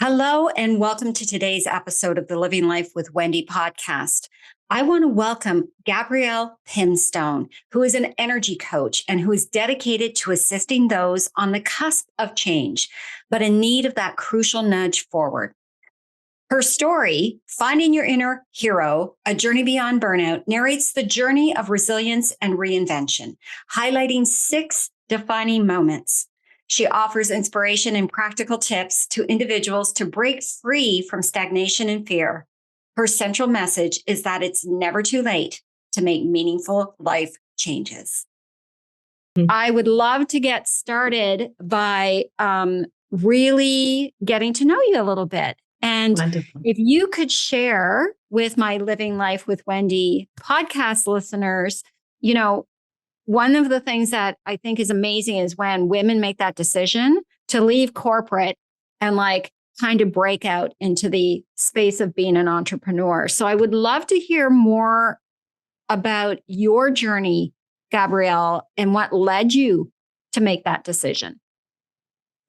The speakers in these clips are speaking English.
Hello, and welcome to today's episode of the Living Life with Wendy podcast. I want to welcome Gabrielle Pimstone, who is an energy coach and who is dedicated to assisting those on the cusp of change, but in need of that crucial nudge forward. Her story, Finding Your Inner Hero, A Journey Beyond Burnout, narrates the journey of resilience and reinvention, highlighting 6 defining moments. She offers inspiration and practical tips to individuals to break free from stagnation and fear. Her central message is that it's never too late to make meaningful life changes. I would love to get started by really getting to know you a little bit. And Wonderful. If you could share with my Living Life with Wendy podcast listeners, one of the things that I think is amazing is when women make that decision to leave corporate and kind of break out into the space of being an entrepreneur. So I would love to hear more about your journey, Gabrielle, and what led you to make that decision.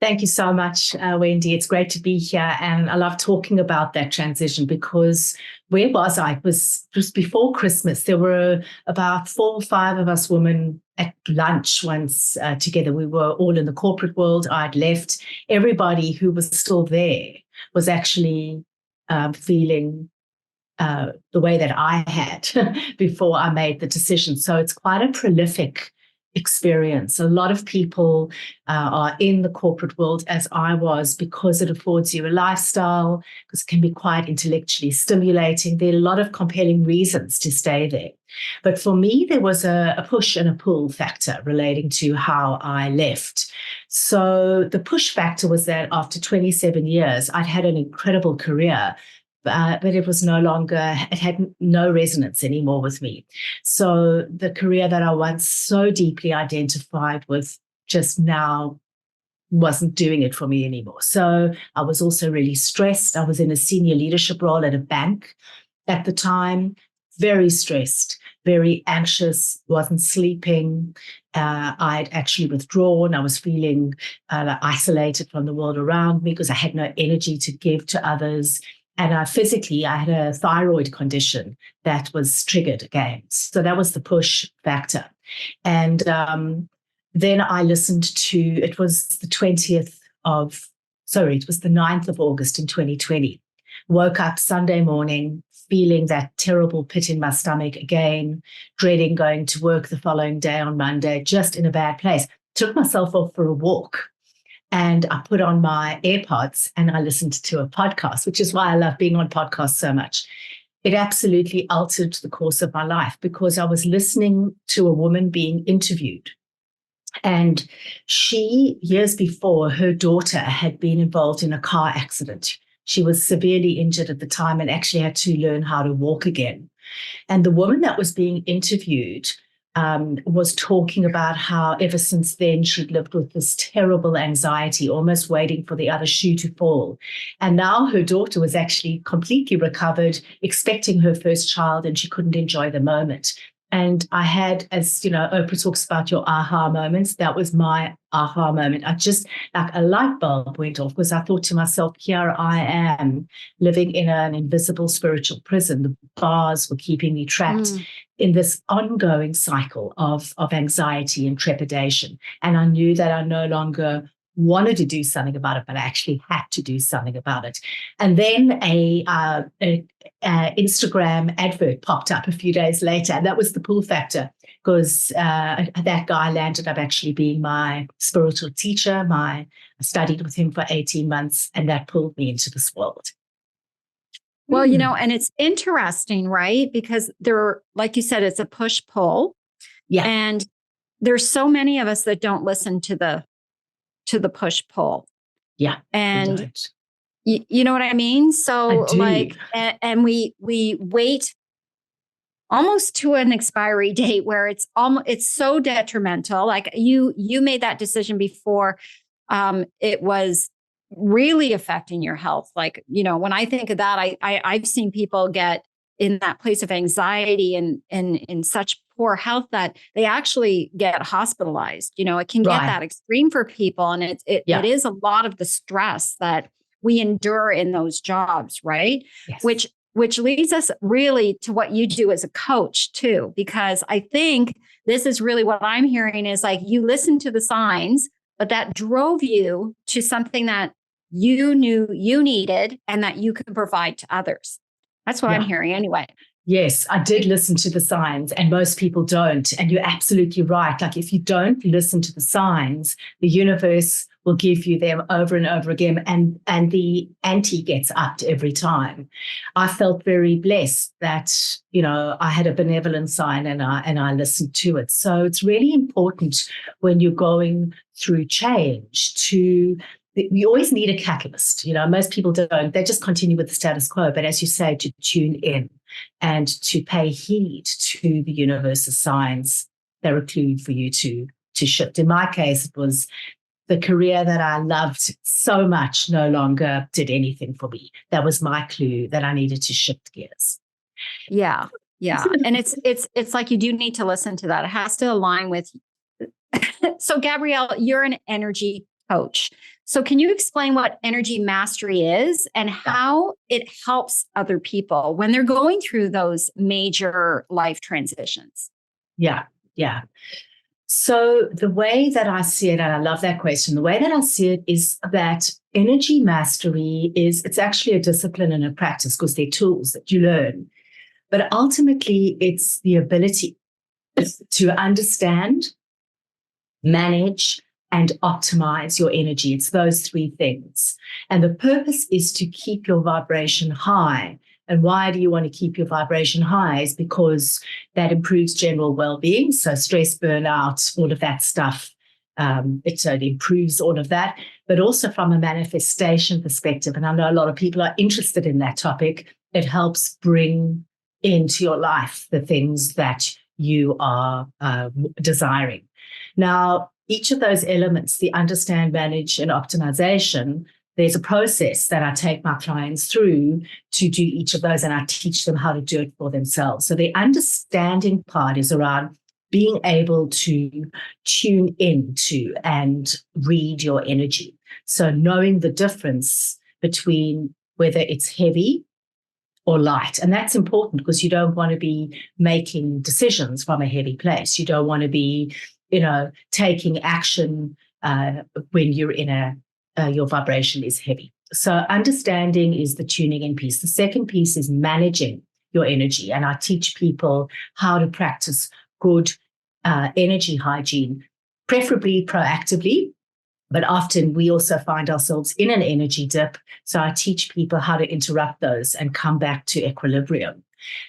Thank you so much, Wendy. It's great to be here. And I love talking about that transition because where was I? It was just before Christmas. There were about 4 or 5 of us women at lunch once together. We were all in the corporate world. I'd left. Everybody who was still there was actually feeling the way that I had before I made the decision. So it's quite a prolific experience. A lot of people are in the corporate world, as I was, because it affords you a lifestyle, because it can be quite intellectually stimulating. There are a lot of compelling reasons to stay there. But for me, there was a push and a pull factor relating to how I left. So the push factor was that after 27 years, I'd had an incredible career, but it was no longer, it had no resonance anymore with me. So the career that I once so deeply identified with just now wasn't doing it for me anymore. So I was also really stressed. I was in a senior leadership role at a bank at the time, very stressed, very anxious, wasn't sleeping. I'd actually withdrawn. I was feeling isolated from the world around me because I had no energy to give to others. And I had a thyroid condition that was triggered again. So that was the push factor. And then I listened to, it was the 9th of August in 2020. Woke up Sunday morning feeling that terrible pit in my stomach again, dreading going to work the following day on Monday, just in a bad place. Took myself off for a walk. And I put on my AirPods and I listened to a podcast, which is why I love being on podcasts so much. It absolutely altered the course of my life because I was listening to a woman being interviewed. And she, years before, her daughter had been involved in a car accident. She was severely injured at the time and actually had to learn how to walk again. And the woman that was being interviewed was talking about how ever since then she'd lived with this terrible anxiety, almost waiting for the other shoe to fall. And now her daughter was actually completely recovered, expecting her first child, and she couldn't enjoy the moment. And I had, as you know, Oprah talks about your aha moments. That was my aha moment. I just, like a light bulb went off because I thought to myself, here I am living in an invisible spiritual prison. The bars were keeping me trapped in this ongoing cycle of anxiety and trepidation. And I knew that I no longer wanted to do something about it, but I actually had to do something about it. And then a Instagram advert popped up a few days later, and that was the pull factor because that guy landed up actually being my spiritual teacher. I studied with him for 18 months, and that pulled me into this world. Well, and it's interesting, right? Because like you said, it's a push-pull. Yeah. And there's so many of us that don't listen to the push-pull. Yeah. And you know what I mean? So and we wait almost to an expiry date where it's so detrimental. Like you made that decision before it was really affecting your health. Like, when I think of that, I've seen people get in that place of anxiety and in such poor health that they actually get hospitalized. It can get that extreme for people. And it is a lot of the stress that we endure in those jobs, right? Yes. Which leads us really to what you do as a coach too, because I think this is really what I'm hearing is like you listen to the signs, but that drove you to something that you knew you needed and that you could provide to others. That's what I'm hearing anyway. Yes, I did listen to the signs, and most people don't. And you're absolutely right. Like if you don't listen to the signs, the universe will give you them over and over again, and the ante gets upped every time. I felt very blessed that, you know, I had a benevolent sign and I listened to it. So it's really important when you're going through change we always need a catalyst. You know, most people don't. They just continue with the status quo. But as you say, to tune in and to pay heed to the universe's signs, they're a clue for you to shift. In my case, it was the career that I loved so much no longer did anything for me. That was my clue that I needed to shift gears. Yeah. Yeah. And it's like you do need to listen to that. It has to align with. So Gabrielle, you're an energy coach. So can you explain what energy mastery is and how it helps other people when they're going through those major life transitions? Yeah. So the way that I see it, and I love that question, the way that I see it is that energy mastery it's actually a discipline and a practice because they're tools that you learn. But ultimately, it's the ability to understand, manage, and optimize your energy. It's those three things. And the purpose is to keep your vibration high. And why do you want to keep your vibration high? Is because that improves general well-being. So stress, burnout, all of that stuff. It improves all of that, but also from a manifestation perspective. And I know a lot of people are interested in that topic. It helps bring into your life the things that you are desiring. Now, each of those elements, the understand, manage, and optimization, there's a process that I take my clients through to do each of those, and I teach them how to do it for themselves. So the understanding part is around being able to tune into and read your energy. So knowing the difference between whether it's heavy or light. And that's important because you don't want to be making decisions from a heavy place. You don't want to be taking action when you're in your vibration is heavy. So understanding is the tuning in piece. The second piece is managing your energy. And I teach people how to practice good energy hygiene, preferably proactively. But often we also find ourselves in an energy dip. So I teach people how to interrupt those and come back to equilibrium.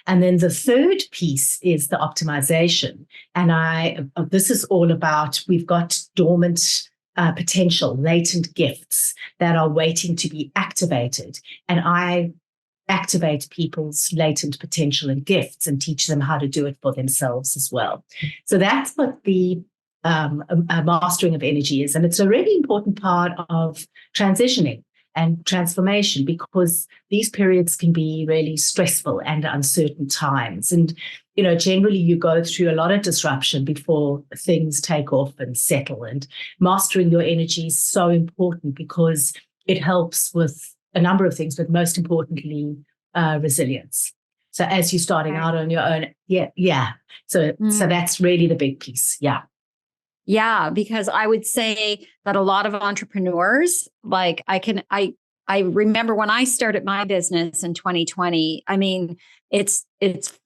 And then the third piece is the optimization. And this is all about, we've got dormant potential, latent gifts that are waiting to be activated. And I activate people's latent potential and gifts and teach them how to do it for themselves as well. So that's what the mastering of energy is. And it's a really important part of transitioning and transformation, because these periods can be really stressful and uncertain times. And, generally you go through a lot of disruption before things take off and settle. And mastering your energy is so important because it helps with a number of things, but most importantly, resilience. So as you're starting out on your own, So that's really the big piece. Yeah. Yeah, because I would say that a lot of entrepreneurs, like I remember when I started my business in 2020, I mean, it's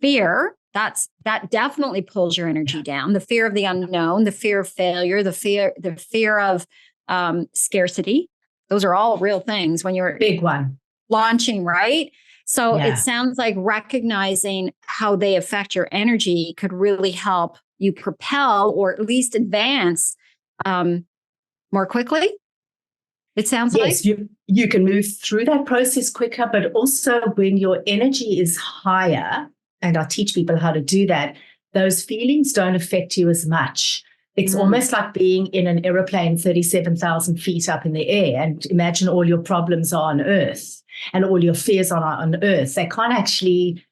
fear. That definitely pulls your energy down. The fear of the unknown, the fear of failure, the fear of scarcity. Those are all real things when you're big one launching, right? So it sounds like recognizing how they affect your energy could really help you propel or at least advance more quickly. It sounds like. Yes, you can move through that process quicker, but also when your energy is higher, and I teach people how to do that, those feelings don't affect you as much. It's almost like being in an aeroplane 37,000 feet up in the air, and imagine all your problems are on Earth and all your fears are on Earth. They can't actually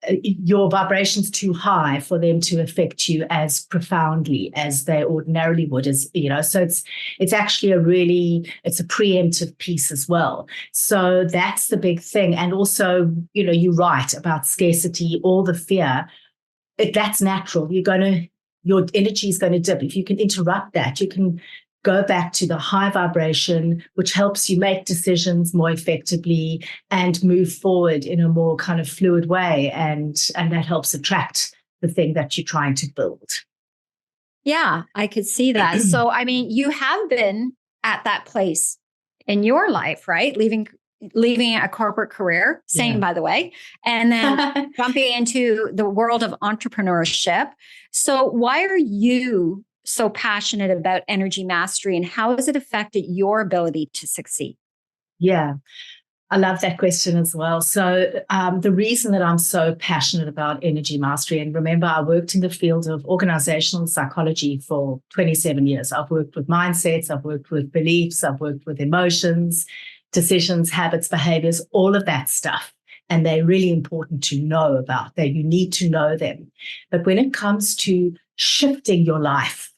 your vibration's too high for them to affect you as profoundly as they ordinarily would, so it's actually it's a preemptive piece as well. So that's the big thing. And also, you're right about scarcity, all the fear. That's natural. Your energy is going to dip. If you can interrupt that, you can go back to the high vibration, which helps you make decisions more effectively and move forward in a more kind of fluid way. And that helps attract the thing that you're trying to build. Yeah, I could see that. So, I mean, you have been at that place in your life, right? Leaving a corporate career, same, by the way, and then jumping into the world of entrepreneurship. So why are you so passionate about energy mastery, and how has it affected your ability to succeed? Yeah, I love that question as well. So the reason that I'm so passionate about energy mastery, and remember, I worked in the field of organizational psychology for 27 years. I've worked with mindsets, I've worked with beliefs, I've worked with emotions, decisions, habits, behaviors, all of that stuff. And they're really important to know about. You need to know them. But when it comes to shifting your life,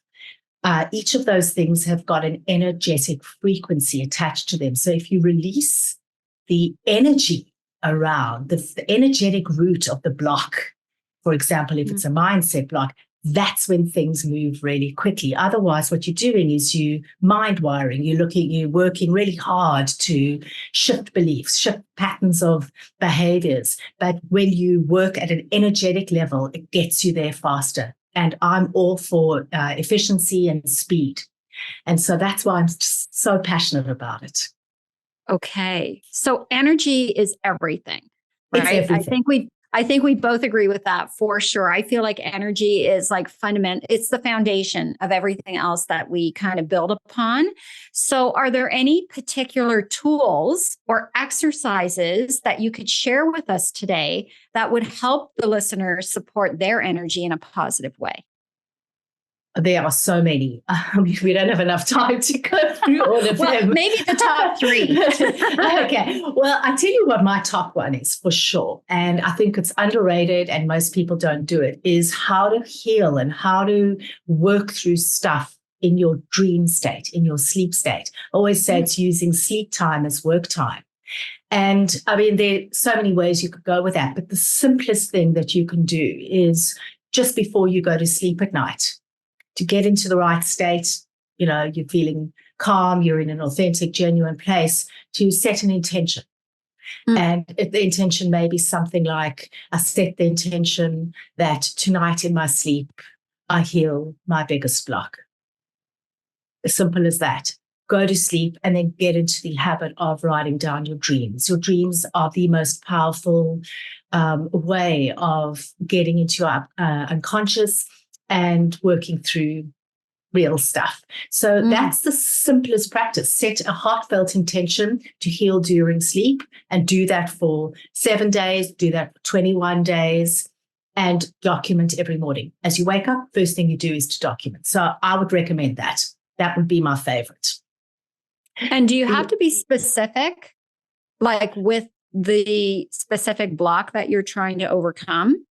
each of those things have got an energetic frequency attached to them. So if you release the energy around the energetic root of the block, for example, if it's a mindset block, that's when things move really quickly. Otherwise, what you're doing is you mind wiring. You're working really hard to shift beliefs, shift patterns of behaviors. But when you work at an energetic level, it gets you there faster. And I'm all for efficiency and speed. And so that's why I'm just so passionate about it. Okay. So energy is everything, right? It's everything. I think we both agree with that for sure. I feel like energy is like fundamental. It's the foundation of everything else that we kind of build upon. So are there any particular tools or exercises that you could share with us today that would help the listeners support their energy in a positive way? There are so many. We don't have enough time to go through all of them. Maybe the top three. Okay. Well, I tell you what my top one is for sure. And I think it's underrated and most people don't do it, is how to heal and how to work through stuff in your dream state, in your sleep state. I always say it's using sleep time as work time. And I mean, there are so many ways you could go with that. But the simplest thing that you can do is just before you go to sleep at night, to get into the right state, you're feeling calm, you're in an authentic, genuine place, to set an intention. And if the intention may be something like, I set the intention that tonight in my sleep, I heal my biggest block. As simple as that. Go to sleep and then get into the habit of writing down your dreams. Your dreams are the most powerful way of getting into your unconscious and working through real stuff. So that's the simplest practice. Set a heartfelt intention to heal during sleep and do that for 7 days, do that for 21 days, and document every morning. As you wake up, first thing you do is to document. So I would recommend that. That would be my favorite. And do you have to be specific, like with the specific block that you're trying to overcome?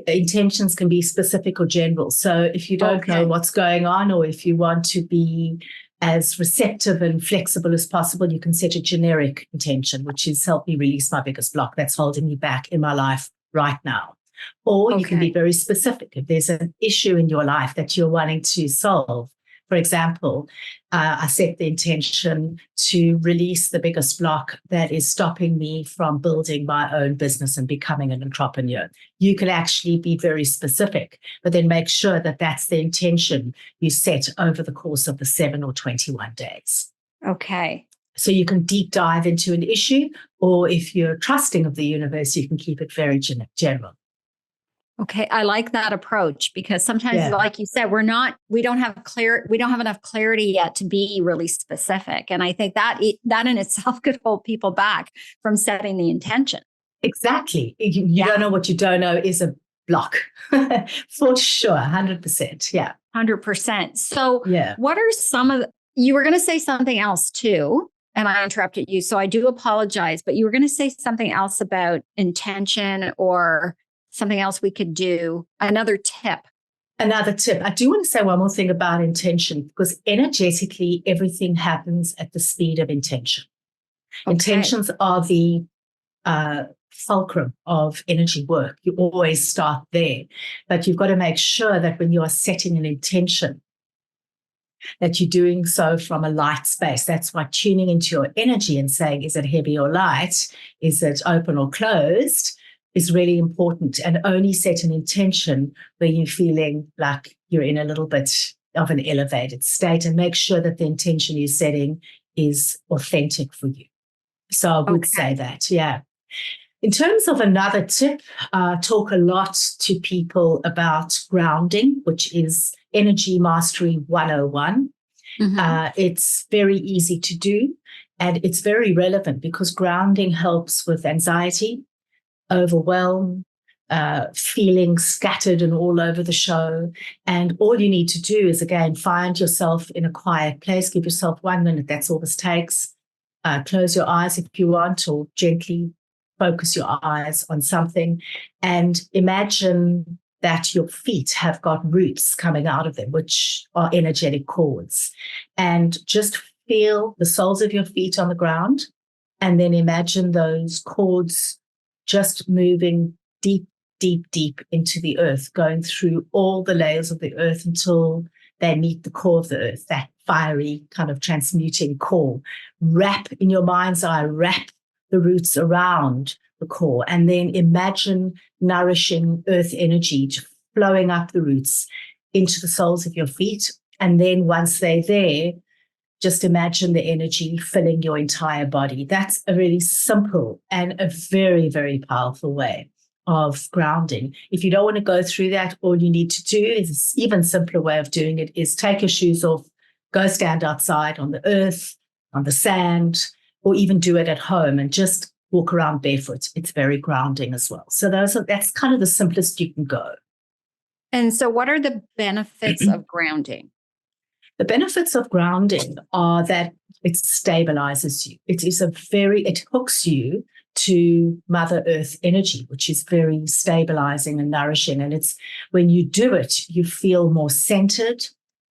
Intentions can be specific or general. So if you don't know what's going on, or if you want to be as receptive and flexible as possible, you can set a generic intention, which is help me release my biggest block that's holding me back in my life right now. Or you can be very specific. If there's an issue in your life that you're wanting to solve, for example, I set the intention to release the biggest block that is stopping me from building my own business and becoming an entrepreneur. You can actually be very specific, but then make sure that that's the intention you set over the course of the 7 or 21 days. Okay. So you can deep dive into an issue, or if you're trusting of the universe, you can keep it very general. Okay. I like that approach, because sometimes, like you said, we don't have enough clarity yet to be really specific. And I think that in itself could hold people back from setting the intention. Exactly. You don't know what you don't know is a block for sure. 100%. Yeah. 100%. So what are you were going to say something else too, and I interrupted you. So I do apologize, but you were going to say something else about intention or something else we could do. Another tip. Another tip. I do want to say one more thing about intention, because energetically, everything happens at the speed of intention. Okay. Intentions are the fulcrum of energy work. You always start there, but you've got to make sure that when you are setting an intention, that you're doing so from a light space. That's why tuning into your energy and saying, is it heavy or light? Is it open or closed? Is really important. And only set an intention where you're feeling like you're in a little bit of an elevated state, and make sure that the intention you're setting is authentic for you. So I would say that, yeah. In terms of another tip, talk a lot to people about grounding, which is Energy Mastery 101. It's very easy to do, and it's very relevant because grounding helps with anxiety, overwhelm, feeling scattered and all over the show. And all you need to do is, again, find yourself in a quiet place. Give yourself 1 minute. That's all this takes. Close your eyes if you want, or gently focus your eyes on something, and imagine that your feet have got roots coming out of them, which are energetic cords. And just feel the soles of your feet on the ground, and then imagine those cords just moving deep, deep, deep into the earth, going through all the layers of the earth until they meet the core of the earth, that fiery kind of transmuting core. Wrap in your mind's eye, wrap the roots around the core, and then imagine nourishing earth energy flowing up the roots into the soles of your feet. And then once they're there, just imagine the energy filling your entire body. That's a really simple and a very, very powerful way of grounding. If you don't want to go through that, all you need to do is an even simpler way of doing it is take your shoes off, go stand outside on the earth, on the sand, or even do it at home and just walk around barefoot. It's very grounding as well. So that's kind of the simplest you can go. And so what are the benefits of grounding? The benefits of grounding are that it stabilizes you. It hooks you to Mother Earth energy, which is very stabilizing and nourishing. And it's when you do it, you feel more centered,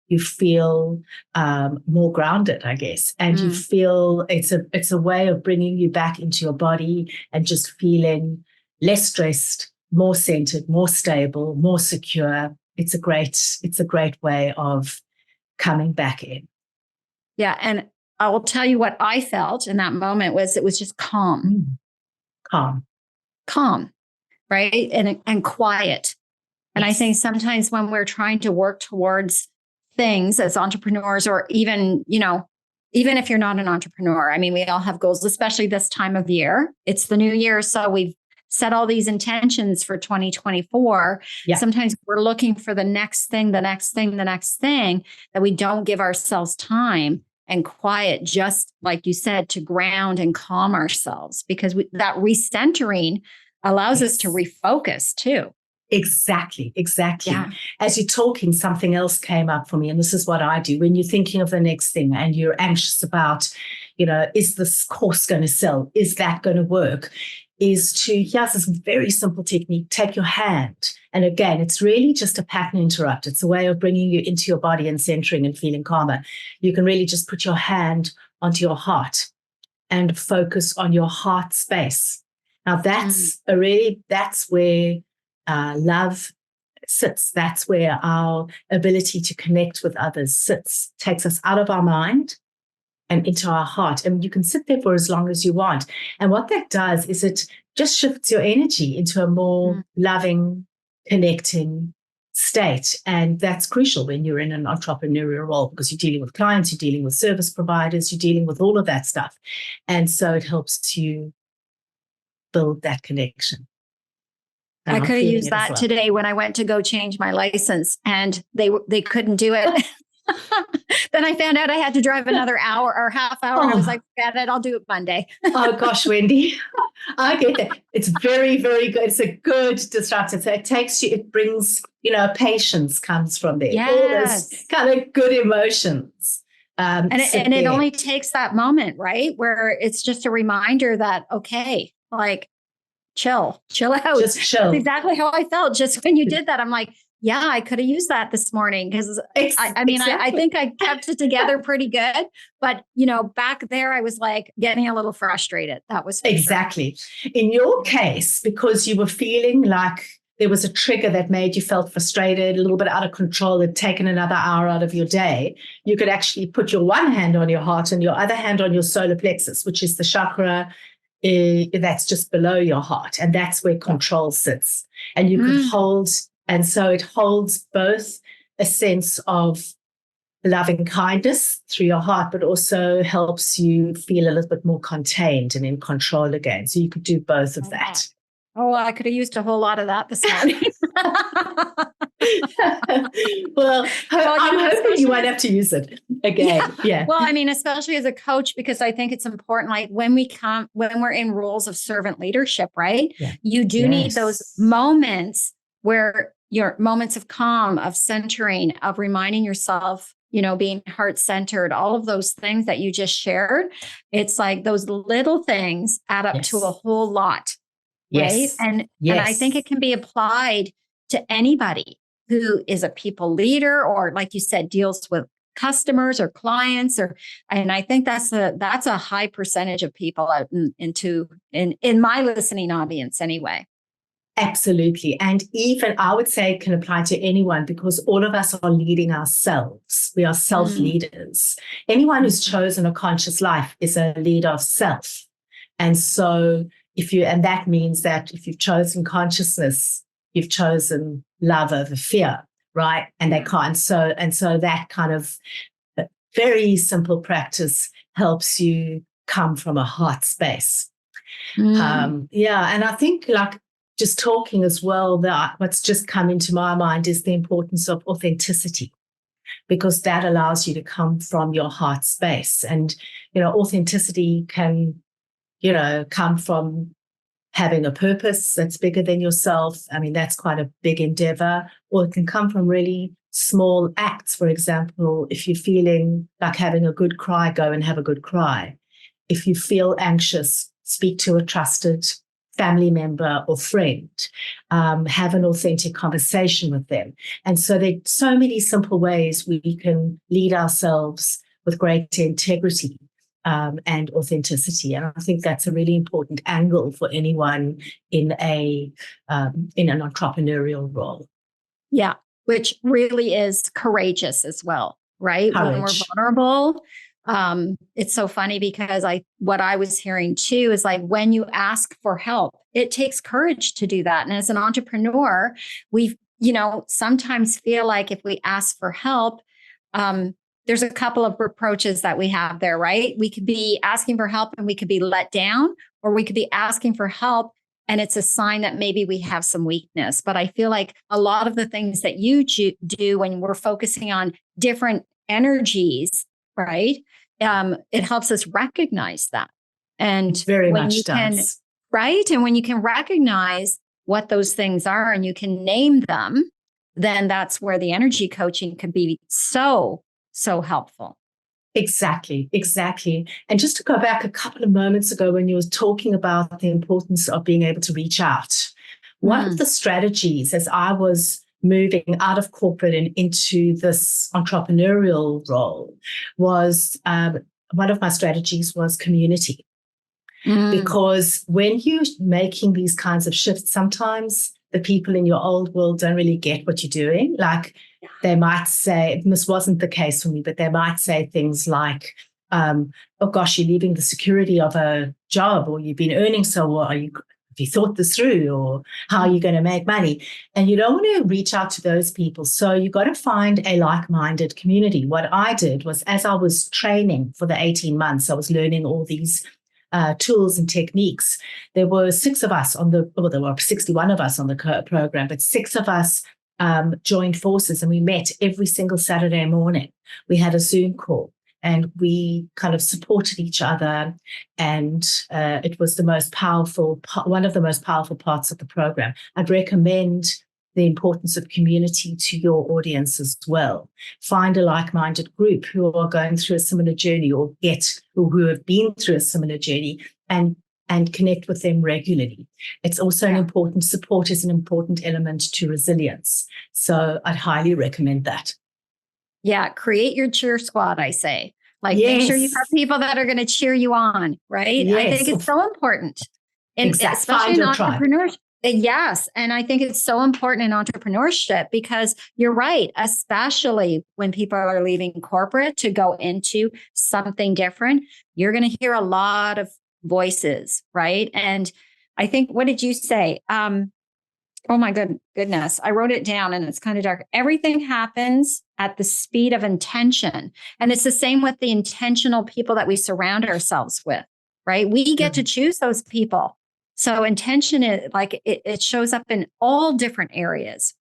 you feel more grounded, I guess, and you feel it's a way of bringing you back into your body and just feeling less stressed, more centered, more stable, more secure. It's a great way of coming back in. Yeah. And I will tell you what I felt in that moment was it was just calm. Calm, right? And quiet. And yes. I think sometimes when we're trying to work towards things as entrepreneurs, or even if you're not an entrepreneur, I mean, we all have goals, especially this time of year. It's the new year. So we've set all these intentions for 2024. Yeah. Sometimes we're looking for the next thing, that we don't give ourselves time and quiet, just like you said, to ground and calm ourselves, because that recentering allows us to refocus too. Exactly. Yeah. As you're talking, something else came up for me. And this is what I do. When you're thinking of the next thing and you're anxious about, is this course going to sell? Is that going to work? Here's this very simple technique. Take your hand. And again, it's really just a pattern interrupt. It's a way of bringing you into your body and centering and feeling calmer. You can really just put your hand onto your heart and focus on your heart space. Now that's where love sits. That's where our ability to connect with others sits. Takes us out of our mind and into our heart. And you can sit there for as long as you want. And what that does is it just shifts your energy into a more loving, connecting state. And that's crucial when you're in an entrepreneurial role, because you're dealing with clients, you're dealing with service providers, you're dealing with all of that stuff. And so it helps to build that connection. I could have used that today when I went to go change my license and they couldn't do it. Then I found out I had to drive another hour or half hour. And I was like, forget it, I'll do it Monday. Oh gosh, Wendy, I get that. It's very, very good. It's a good disruptor. So it brings, patience comes from there. Yes. All those kind of good emotions And it only takes that moment, right? Where it's just a reminder that, okay, like chill out. Just chill. That's exactly how I felt just when you did that. I'm like, yeah, I could have used that this morning because I think I kept it together pretty good. But, back there, I was like getting a little frustrated. That was exactly. Sure. In your case, because you were feeling like there was a trigger that made you felt frustrated, a little bit out of control, had taken another hour out of your day, you could actually put your one hand on your heart and your other hand on your solar plexus, which is the chakra that's just below your heart. And that's where control sits. And you could hold, and so it holds both a sense of loving kindness through your heart, but also helps you feel a little bit more contained and in control again. So you could do both of that. Oh, I could have used a whole lot of that this morning. Well, I'm hoping you won't have to use it again. Yeah. Well, I mean, especially as a coach, because I think it's important, like when we're in roles of servant leadership, right? Yeah. You do need those moments where your moments of calm, of centering, of reminding yourself, being heart-centered, all of those things that you just shared. It's like those little things add up to a whole lot. Right. And I think it can be applied to anybody who is a people leader or, like you said, deals with customers or clients, and I think that's a high percentage of people out in my listening audience anyway. Absolutely. And even I would say it can apply to anyone because all of us are leading ourselves. We are self-leaders. Anyone who's chosen a conscious life is a leader of self. And so and that means that if you've chosen consciousness, you've chosen love over fear, right? And they can't. So that kind of very simple practice helps you come from a heart space. And I think like just talking as well, that what's just come into my mind is the importance of authenticity, because that allows you to come from your heart space. And, authenticity can come from having a purpose that's bigger than yourself. I mean, that's quite a big endeavor. Or it can come from really small acts. For example, if you're feeling like having a good cry, go and have a good cry. If you feel anxious, speak to a trusted family member or friend. Have an authentic conversation with them. And so there are so many simple ways we can lead ourselves with great integrity and authenticity. And I think that's a really important angle for anyone in an entrepreneurial role. Yeah, which really is courageous as well, right? Courage. When we're vulnerable. It's so funny because what I was hearing too is like when you ask for help, it takes courage to do that. And as an entrepreneur, we sometimes feel like if we ask for help, there's a couple of approaches that we have there, right? We could be asking for help and we could be let down, or we could be asking for help and it's a sign that maybe we have some weakness. But I feel like a lot of the things that you do when we're focusing on different energies, right? It helps us recognize that. And very much does. Right? And when you can recognize what those things are and you can name them, then that's where the energy coaching could be so helpful. Exactly. And just to go back a couple of moments ago when you were talking about the importance of being able to reach out, one of the strategies as I was moving out of corporate and into this entrepreneurial role was one of my strategies was community. Because when you're making these kinds of shifts, sometimes the people in your old world don't really get what you're doing. Like they might say, this wasn't the case for me, but they might say things like, oh gosh, you're leaving the security of a job, or you've been earning so well, have you thought this through, or how are you going to make money? And you don't want to reach out to those people. So you got to find a like-minded community. What I did was, as I was training for the 18 months, I was learning all these tools and techniques. There were 6 of us there were 61 of us on the program, but 6 of us joined forces and we met every single Saturday morning. We had a Zoom call and we kind of supported each other. And it was one of the most powerful parts of the program. I'd recommend the importance of community to your audience as well. Find a like-minded group who are going through a similar journey or who have been through a similar journey and connect with them regularly. It's also support is an important element to resilience. So I'd highly recommend that. Yeah. Create your cheer squad, I say. Like, make sure you have people that are going to cheer you on, right? Yes. I think it's so important. And exactly. especially in entrepreneurship. Yes. And I think it's so important in entrepreneurship because you're right, especially when people are leaving corporate to go into something different, you're going to hear a lot of voices, right? And I think, what did you say? Oh my goodness. I wrote it down and it's kind of dark. Everything happens at the speed of intention. And it's the same with the intentional people that we surround ourselves with, right? We get to choose those people. So intention is like, it shows up in all different areas.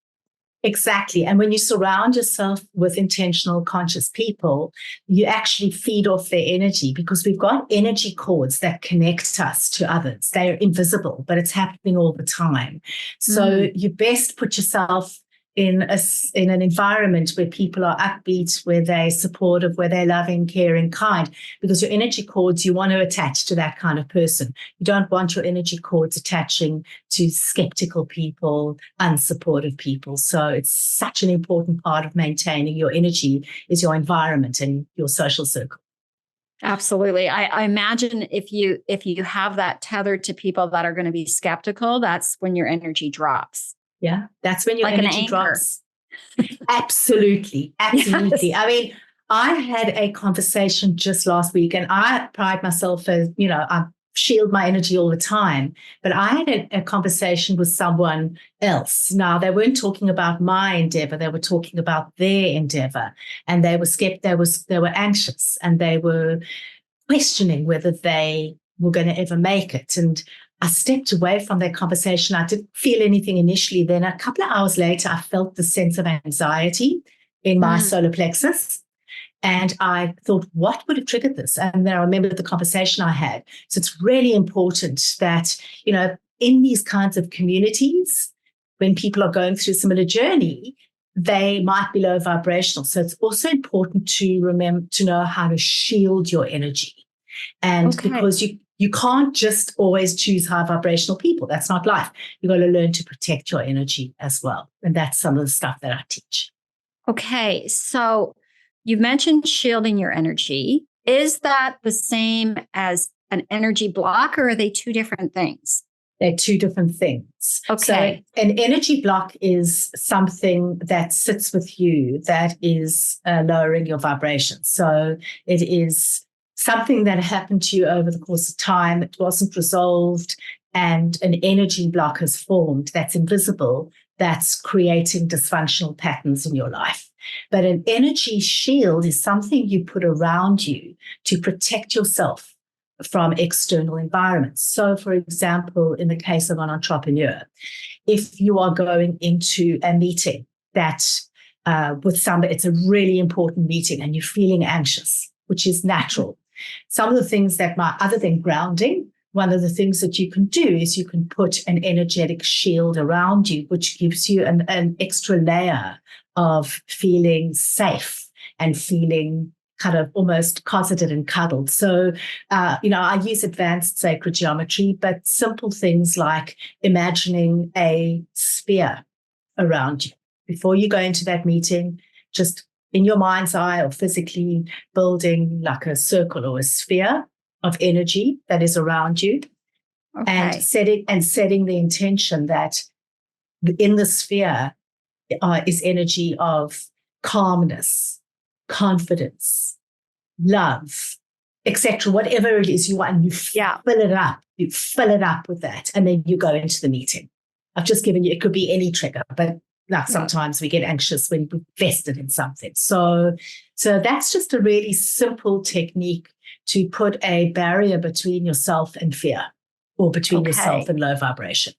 Exactly. And when you surround yourself with intentional, conscious people, you actually feed off their energy because we've got energy cords that connect us to others. They're invisible, but it's happening all the time. So you best put yourself in an environment where people are upbeat, where they're supportive, where they're loving, caring, kind, because your energy cords, you want to attach to that kind of person. You don't want your energy cords attaching to skeptical people, unsupportive people. So it's such an important part of maintaining your energy is your environment and your social circle. Absolutely. I imagine if you have that tethered to people that are going to be skeptical, that's when your energy drops. Yeah, that's when your like energy drops. Absolutely. Absolutely. Yes. I mean, I had a conversation just last week and I pride myself as, I shield my energy all the time, but I had a conversation with someone else. Now, they weren't talking about my endeavor. They were talking about their endeavor and they were anxious and they were questioning whether they were going to ever make it. And I stepped away from that conversation. I didn't feel anything initially. Then a couple of hours later, I felt the sense of anxiety in my solar plexus. And I thought, what would have triggered this? And then I remembered the conversation I had. So it's really important that, in these kinds of communities, when people are going through a similar journey, they might be low vibrational. So it's also important to remember to know how to shield your energy. And because you can't just always choose high vibrational people. That's not life. You've got to learn to protect your energy as well. And that's some of the stuff that I teach. Okay. So you mentioned shielding your energy. Is that the same as an energy block or are they two different things? They're two different things. Okay. So an energy block is something that sits with you that is lowering your vibration. So it is something that happened to you over the course of time. It wasn't resolved and an energy block has formed that's invisible, that's creating dysfunctional patterns in your life. But an energy shield is something you put around you to protect yourself from external environments. So, for example, in the case of an entrepreneur, if you are going into a meeting that with somebody, it's a really important meeting and you're feeling anxious, which is natural. Some of the things that other than grounding, one of the things that you can do is you can put an energetic shield around you, which gives you an extra layer of feeling safe and feeling kind of almost cosseted and cuddled. So, I use advanced sacred geometry, but simple things like imagining a sphere around you. Before you go into that meeting, just in your mind's eye or physically building like a circle or a sphere of energy that is around you. Okay. and setting the intention that in the sphere is energy of calmness, confidence, love, etc. Whatever it is you want, and you fill it up. You fill it up with that, and then you go into the meeting. I've just given you, it could be any trigger, but sometimes we get anxious when we're vested in something. So that's just a really simple technique to put a barrier between yourself and fear or between yourself and low vibration.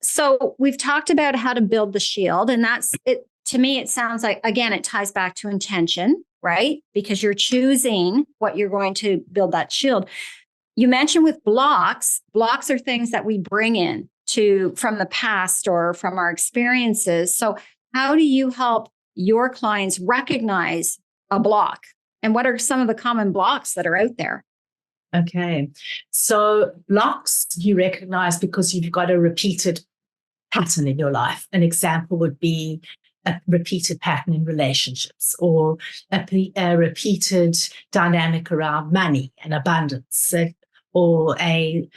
So we've talked about how to build the shield, and that's it. To me, it sounds like, again, it ties back to intention, right? Because you're choosing what you're going to build that shield. You mentioned with blocks are things that we bring in, from the past or from our experiences. So how do you help your clients recognize a block? And what are some of the common blocks that are out there? Okay. So blocks you recognize because you've got a repeated pattern in your life. An example would be a repeated pattern in relationships, or a repeated dynamic around money and abundance, or a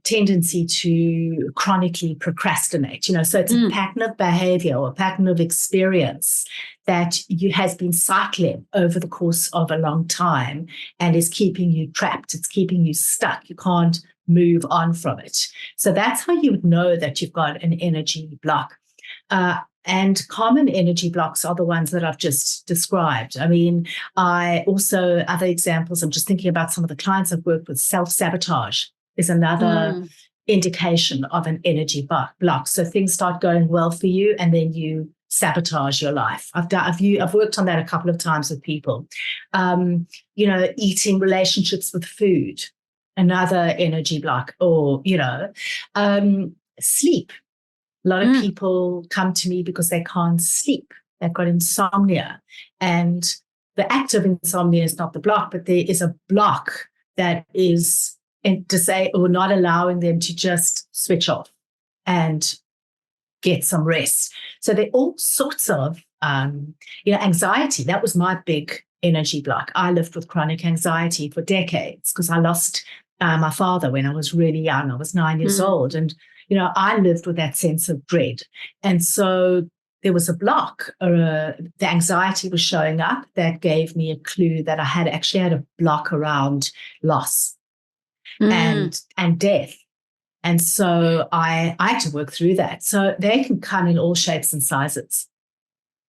tendency to chronically procrastinate. So it's a pattern of behavior or a pattern of experience that has been cycling over the course of a long time and is keeping you trapped. It's keeping you stuck. You can't move on from it. So that's how you would know that you've got an energy block. And common energy blocks are the ones that I've just described. I mean, other examples, I'm just thinking about some of the clients I've worked with. Self-sabotage is another indication of an energy block. So things start going well for you and then you sabotage your life. I've worked on that a couple of times with people. Eating relationships with food, another energy block, or, sleep. A lot of people come to me because they can't sleep. They've got insomnia. And the act of insomnia is not the block, but there is a block that is not allowing them to just switch off and get some rest. So there are all sorts of, anxiety. That was my big energy block. I lived with chronic anxiety for decades because I lost my father when I was really young. I was 9 years old. And I lived with that sense of dread. And so there was a block, the anxiety was showing up that gave me a clue that I had a block around loss and death. And so I had to work through that. So they can come in all shapes and sizes.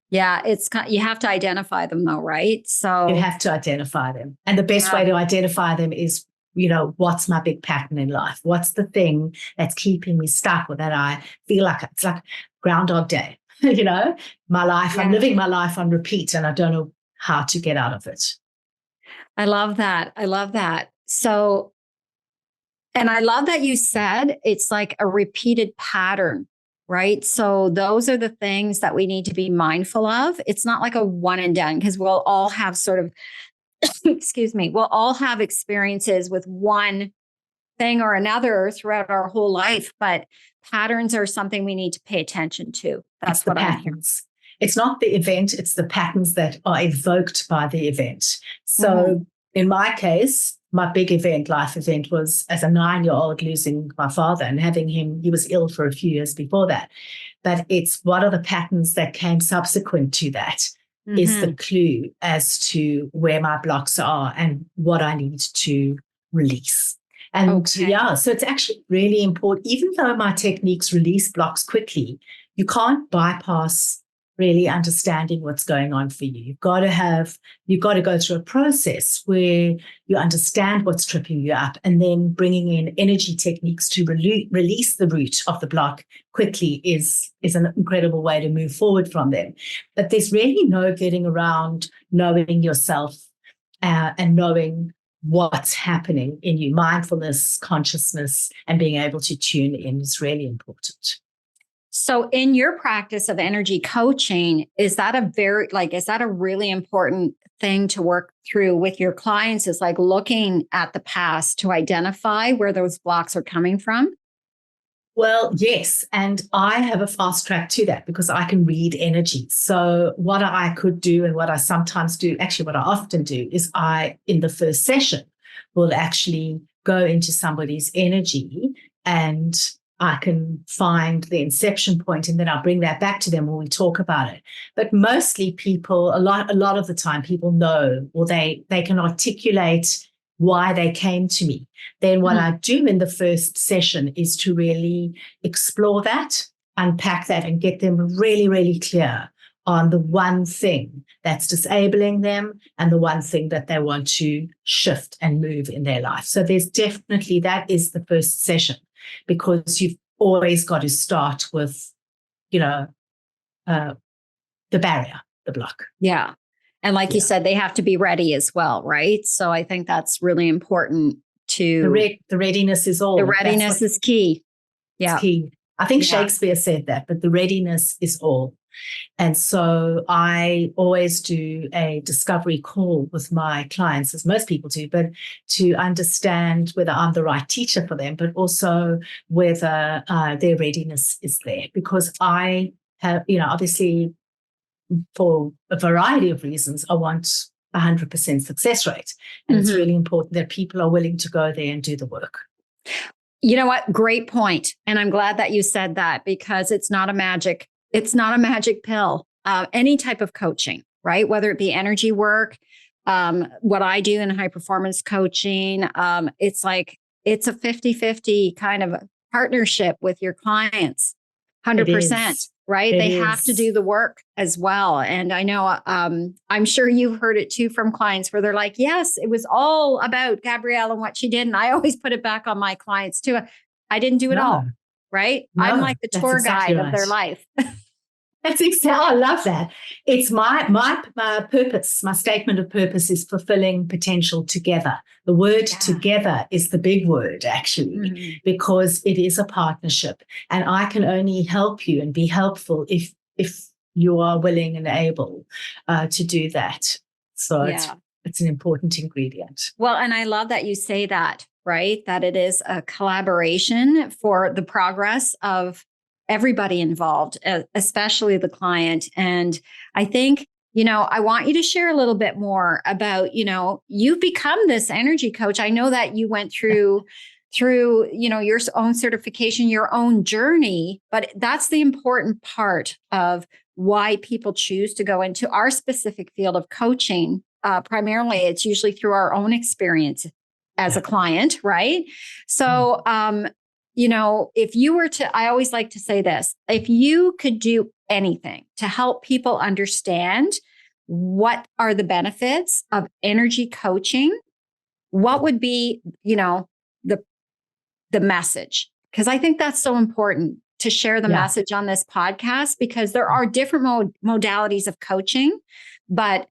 Yeah, you have to identify them though, right? So you have to identify them. And the best way to identify them is, what's my big pattern in life? What's the thing that's keeping me stuck, or that I feel like it's like Groundhog Day, my life, I'm living my life on repeat and I don't know how to get out of it. I love that. So, and I love that you said it's like a repeated pattern, right? So those are the things that we need to be mindful of. It's not like a one and done, because we'll all have sort of we'll all have experiences with one thing or another throughout our whole life, but patterns are something we need to pay attention to. That's what I'm hearing. It's not the event, it's the patterns that are evoked by the event. So in my case, my big life event was as a 9-year-old losing my father and having him, he was ill for a few years before that. But it's what are the patterns that came subsequent to that is the clue as to where my blocks are and what I need to release. And so it's actually really important. Even though my techniques release blocks quickly, you can't bypass really understanding what's going on for you. You've got to go through a process where you understand what's tripping you up, and then bringing in energy techniques to release the root of the block quickly is an incredible way to move forward from them. But there's really no getting around knowing yourself and knowing what's happening in you. Mindfulness, consciousness, and being able to tune in is really important. So in your practice of energy coaching, is that a really important thing to work through with your clients, is like looking at the past to identify where those blocks are coming from? Well, yes. And I have a fast track to that because I can read energy. So what I could do, and what I sometimes do, actually what I often do, is in the first session will actually go into somebody's energy, and I can find the inception point, and then I'll bring that back to them when we talk about it. But mostly people, a lot of the time, people know, or they can articulate why they came to me. Then what I do in the first session is to really explore that, unpack that, and get them really, really clear on the one thing that's disabling them and the one thing that they want to shift and move in their life. So there's definitely, that is the first session, because you've always got to start with, the barrier, the block. Yeah. And like you said, they have to be ready as well, right? So I think that's really important to... The readiness is all. The readiness is key. It's Yeah. key. I think Yeah. Shakespeare said that, but the readiness is all. And so I always do a discovery call with my clients, as most people do, but to understand whether I'm the right teacher for them, but also whether their readiness is there. Because I have, obviously for a variety of reasons, I want 100% success rate. And it's really important that people are willing to go there and do the work. You know what? Great point. And I'm glad that you said that, because it's not a magic pill. Any type of coaching, right? Whether it be energy work, what I do in high performance coaching, it's a 50-50 kind of partnership with your clients, 100%, right? They have to do the work as well. And I know, I'm sure you've heard it too from clients where they're like, yes, it was all about Gabrielle and what she did. And I always put it back on my clients too. I didn't do it all, right? No, I'm like the tour guide of their life. That's exactly. I love that. It's my purpose. My statement of purpose is fulfilling potential together. The word together is the big word, actually, because it is a partnership, and I can only help you and be helpful if you are willing and able to do that. So it's an important ingredient. Well, and I love that you say that, right? That it is a collaboration for the progress of everybody involved, especially the client. And I think, I want you to share a little bit more about, you've become this energy coach. I know that you went through, your own certification, your own journey, but that's the important part of why people choose to go into our specific field of coaching. Primarily, it's usually through our own experience as a client, right? So, if you were to, I always like to say this, if you could do anything to help people understand what are the benefits of energy coaching, what would be, the message? Because I think that's so important to share the message on this podcast, because there are different modalities of coaching, but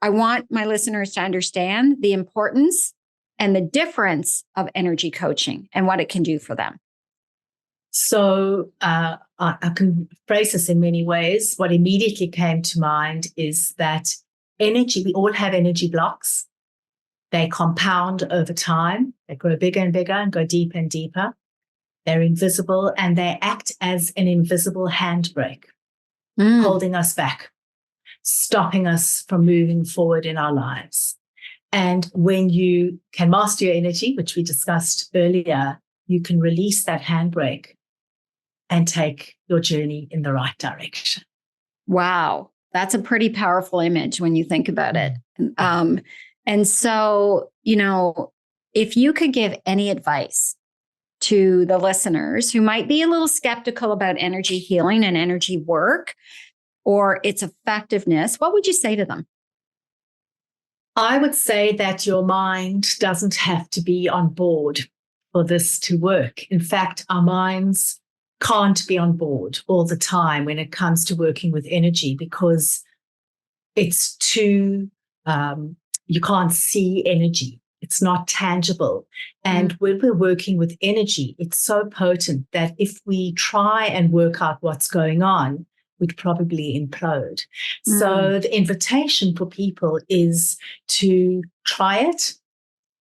I want my listeners to understand the importance and the difference of energy coaching and what it can do for them. So I can phrase this in many ways. What immediately came to mind is that energy, we all have energy blocks. They compound over time. They grow bigger and bigger and go deeper and deeper. They're invisible, and they act as an invisible handbrake, holding us back, stopping us from moving forward in our lives. And when you can master your energy, which we discussed earlier, you can release that handbrake and take your journey in the right direction. Wow. That's a pretty powerful image when you think about it. And so, if you could give any advice to the listeners who might be a little skeptical about energy healing and energy work or its effectiveness, what would you say to them? I would say that your mind doesn't have to be on board for this to work. In fact, our minds can't be on board all the time when it comes to working with energy, because it's too, you can't see energy. It's not tangible. And when we're working with energy, it's so potent that if we try and work out what's going on, we'd probably implode. So the invitation for people is to try it.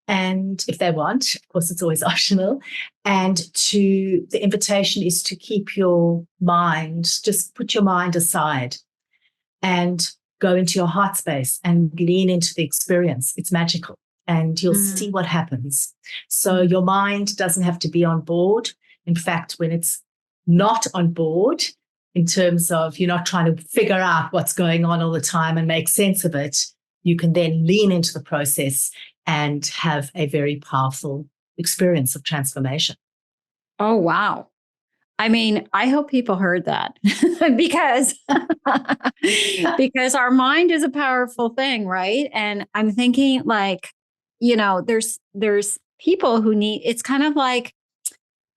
And if they want, of course, it's always optional. And the invitation is to keep your mind, just put your mind aside and go into your heart space and lean into the experience. It's magical, and you'll see what happens. So your mind doesn't have to be on board. In fact, when it's not on board, in terms of you're not trying to figure out what's going on all the time and make sense of it, you can then lean into the process and have a very powerful experience of transformation. Oh, wow. I mean, I hope people heard that because our mind is a powerful thing, right? And I'm thinking there's people who need, it's kind of like,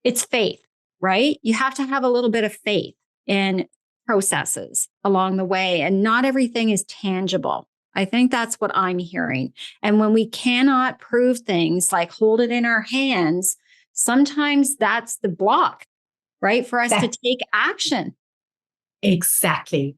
it's faith, right? You have to have a little bit of faith in processes along the way, and not everything is tangible. I think that's what I'm hearing. And when we cannot prove things, like hold it in our hands, sometimes that's the block. right? For us to take action. Exactly.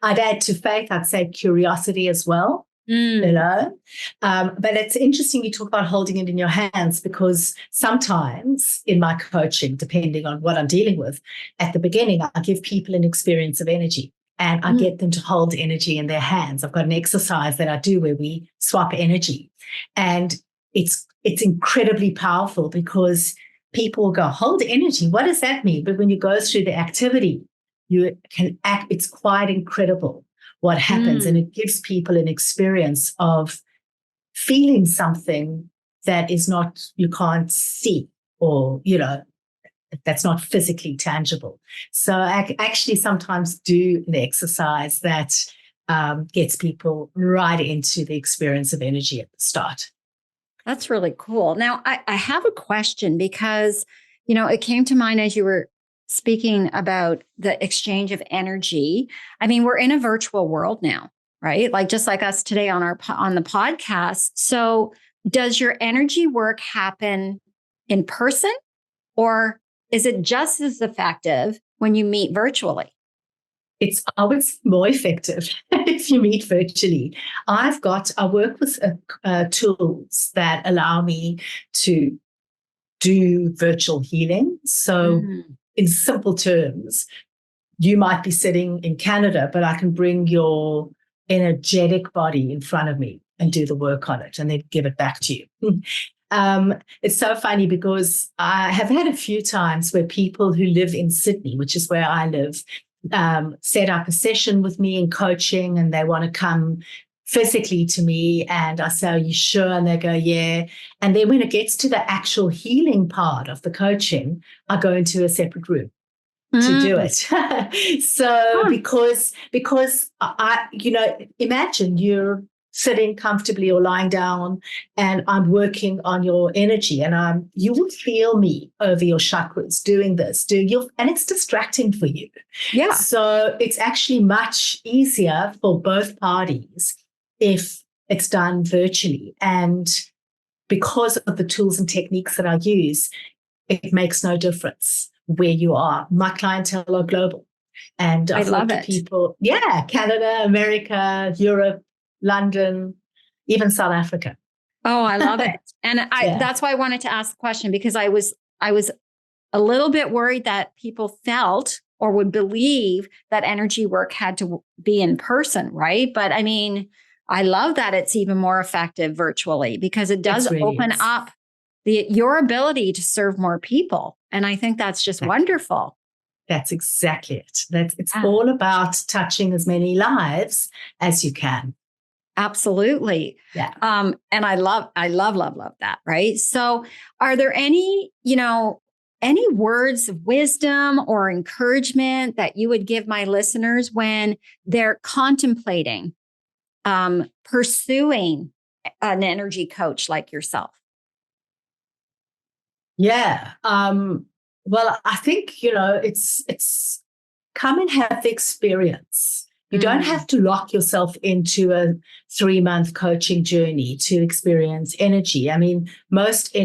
I'd add to faith, I'd say curiosity as well. You know, but it's interesting you talk about holding it in your hands, because sometimes in my coaching, depending on what I'm dealing with, at the beginning, I give people an experience of energy and I get them to hold energy in their hands. I've got an exercise that I do where we swap energy, and it's incredibly powerful, because people will go, hold energy, what does that mean? But when you go through the activity, you can act, it's quite incredible what happens. And it gives people an experience of feeling something that is not, you can't see, or, you know, that's not physically tangible. So I actually sometimes do an exercise that gets people right into the experience of energy at the start. That's really cool. Now, I have a question, because, you know, it came to mind as you were speaking about the exchange of energy. I mean, we're in a virtual world now, right? Like just like us today on the podcast. So does your energy work happen in person, or is it just as effective when you meet virtually? It's always more effective if you meet virtually. I work with tools that allow me to do virtual healing. So in simple terms, you might be sitting in Canada, but I can bring your energetic body in front of me and do the work on it and then give it back to you. It's so funny, because I have had a few times where people who live in Sydney, which is where I live, set up a session with me in coaching, and they want to come physically to me, and I say, are you sure? And they go, yeah. And then when it gets to the actual healing part of the coaching, I go into a separate room to do it. So because I, you know, imagine you're sitting comfortably or lying down, and I'm working on your energy, and you will feel me over your chakras doing this, and it's distracting for you. Yeah. So it's actually much easier for both parties if it's done virtually. And because of the tools and techniques that I use, it makes no difference where you are. My clientele are global. And I've worked with people, Canada, America, Europe, London, even South Africa. Oh, I love it. And that's why I wanted to ask the question, because I was a little bit worried that people felt or would believe that energy work had to be in person, right? But I mean, I love that it's even more effective virtually, because it does open up your ability to serve more people. And I think that's just wonderful. That's exactly it. It's all about touching as many lives as you can. Absolutely. Yeah. And I love that. Right. So are there any words of wisdom or encouragement that you would give my listeners when they're contemplating pursuing an energy coach like yourself? Yeah. Well, I think, it's come and have the experience. You don't have to lock yourself into a 3-month coaching journey to experience energy. I mean, most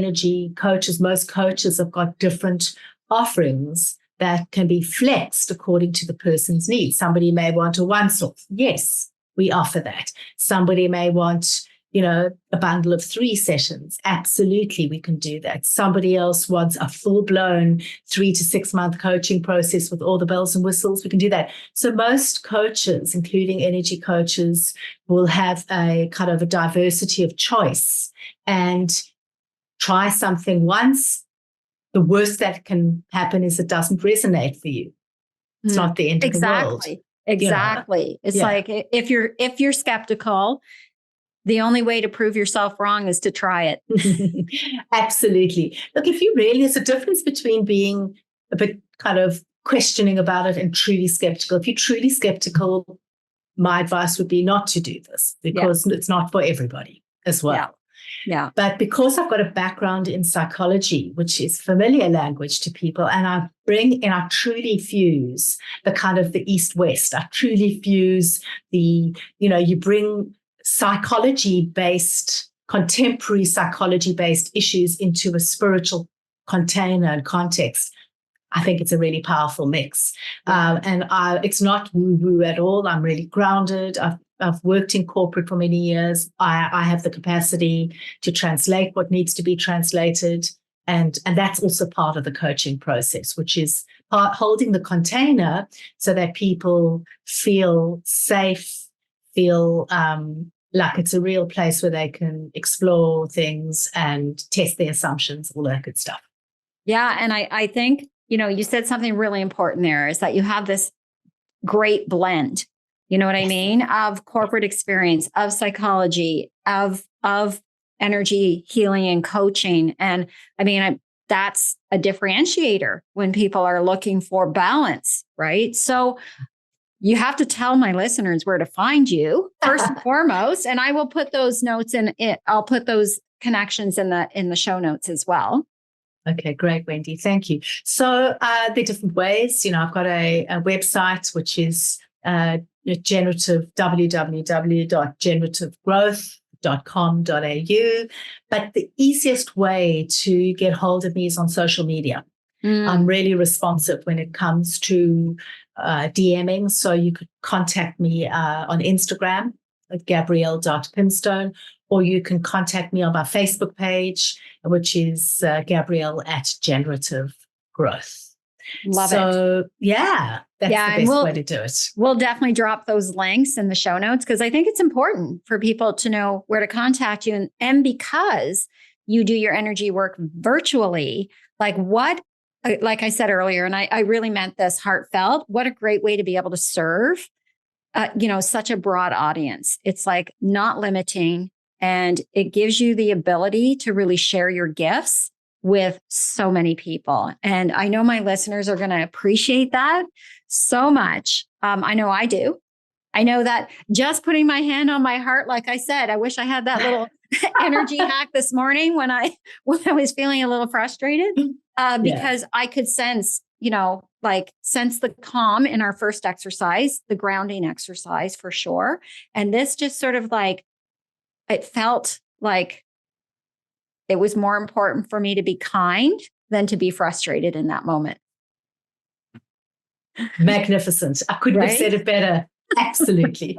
coaches have got different offerings that can be flexed according to the person's needs. Somebody may want a once-off. Yes, we offer that. Somebody may want, a bundle of 3 sessions. Absolutely, we can do that. Somebody else wants a full-blown 3 to 6 month coaching process with all the bells and whistles. We can do that. So most coaches, including energy coaches, will have a kind of a diversity of choice and try something once. The worst that can happen is it doesn't resonate for you. It's not the end of the world. Exactly. It's like if you're skeptical, the only way to prove yourself wrong is to try it. Absolutely. Look, there's a difference between being a bit kind of questioning about it and truly skeptical. If you're truly skeptical, my advice would be not to do this, because it's not for everybody as well. Yeah. But because I've got a background in psychology, which is familiar language to people, and I truly fuse the kind of the East-West. I truly fuse you bring contemporary psychology-based issues into a spiritual container and context. I think it's a really powerful mix. It's not woo-woo at all. I'm really grounded. I've worked in corporate for many years. I have the capacity to translate what needs to be translated. And that's also part of the coaching process, which is holding the container so that people feel safe, feel like it's a real place where they can explore things and test their assumptions, all that good stuff. Yeah. And I think, you said something really important there, is that you have this great blend, you know what I mean, of corporate experience, of psychology, of energy healing and coaching. And I mean, that's a differentiator when people are looking for balance, right? So you have to tell my listeners where to find you first and foremost, and I will put those notes in it. I'll put those connections in the show notes as well. Okay, great, Wendy. Thank you. So there are different ways. I've got a website, which is www.generativgrowth.com.au. But the easiest way to get hold of me is on social media. I'm really responsive when it comes to DMing. So you could contact me on Instagram at Gabrielle.Pimstone, or you can contact me on my Facebook page, which is Gabrielle at Generative Growth. Love it. So, that's the best way to do it. We'll definitely drop those links in the show notes, because I think it's important for people to know where to contact you. And because you do your energy work virtually, like I said earlier, and I really meant this heartfelt, what a great way to be able to serve, such a broad audience. It's like not limiting, and it gives you the ability to really share your gifts with so many people. And I know my listeners are going to appreciate that so much. I know I do. I know that just putting my hand on my heart, like I said, I wish I had that little energy hack this morning when I was feeling a little frustrated, because I could sense, sense the calm in our first exercise, the grounding exercise for sure. And this just sort of it felt like it was more important for me to be kind than to be frustrated in that moment. Magnificent. I couldn't have said it better. Absolutely.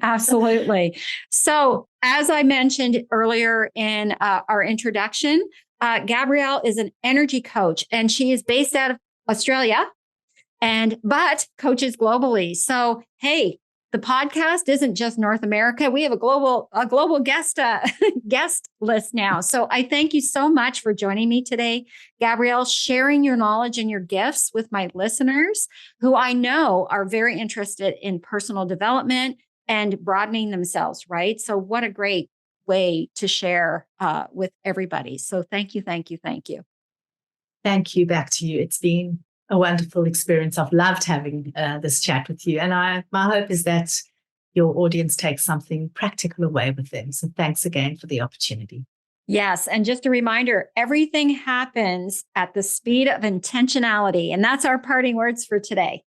Absolutely. So as I mentioned earlier in our introduction, Gabrielle is an energy coach, and she is based out of Australia, but coaches globally. So, hey, the podcast isn't just North America. We have a global guest list now. So I thank you so much for joining me today, Gabrielle, sharing your knowledge and your gifts with my listeners, who I know are very interested in personal development and broadening themselves, right? So what a great way to share with everybody. So thank you, thank you, thank you. Thank you. Back to you. It's been a wonderful experience. I've loved having this chat with you. And my hope is that your audience takes something practical away with them. So thanks again for the opportunity. Yes. And just a reminder, everything happens at the speed of intentionality. And that's our parting words for today.